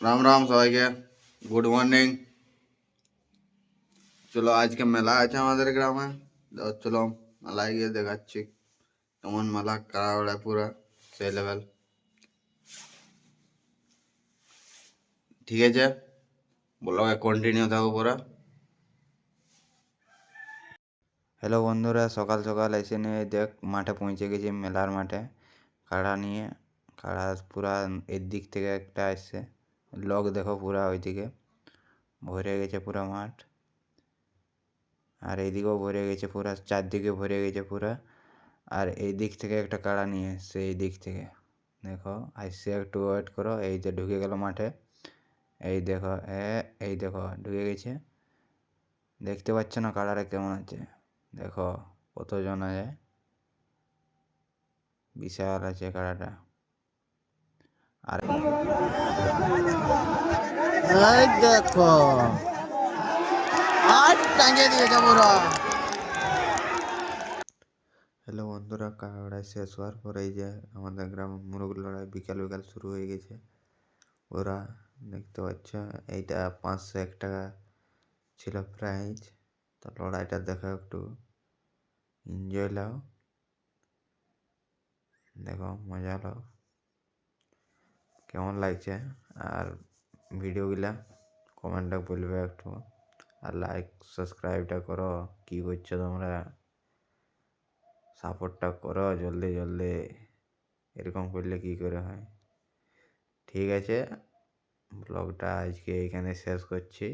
রাম রাম সবাইকে। Good morning. চলো আজকে মেলা আছে আমাদের গ্রামে। চলো মেলায় গিয়ে দেখাচ্ছি কেমন মেলা করা ওড়ে পুরা সেই লেভেল। ঠিক আছে, ব্লগে কন্টিনিউ থাকো পুরা। হ্যালো বন্ধুরা, সকাল সকাল এসে নিয়ে দেখ মাঠে পৌঁছে গেছি, মেলার মাঠে কাড়া নিয়ে। কাড়া পুরা এর দিক থেকে একটা এসছে, লোক দেখো পুরা ওইদিকে ভরে গেছে পুরা মাঠ। আর এইদিকেও ভরে গেছে পুরা, চারদিকে ভরে গেছে পুরা। আর এই দিক থেকে একটা কাড়া নিয়ে এসছে, এই দিক থেকে দেখো আসছে। একটু ওয়েট করো, এই যে ঢুকে গেল মাঠে। এই দেখো, এই দেখো ঢুকে গেছে। দেখতে পাচ্ছ না কাড়াটা কেমন আছে? দেখো কতজন আছে, বিশাল আছে কাড়াটা। আর এই দেখো আর টাঙিয়ে দিয়েছে পুরো। হ্যালো বন্ধুরা, কাড়াই শেষ হওয়ার পর এই যে আমাদের গ্রামে মুরগ লড়াই বিকাল বিকাল শুরু হয়ে গেছে। ওরা দেখতে পাচ্ছ, এইটা 501 টাকা ছিল প্রাইজ। তো লড়াইটা দেখো, একটু এনজয় লাও, দেখো মজা লাও কেমন লাগছে। আর ভিডিওগুলা কমেন্টে বলবে একটু, আর লাইক সাবস্ক্রাইবটা করো। কী করছো তোমরা? সাপোর্টটা করো জলদি জলদি, এরকম করলে কী করে হয়? ঠিক আছে, ব্লগটা আজকে এখানে শেষ করছি।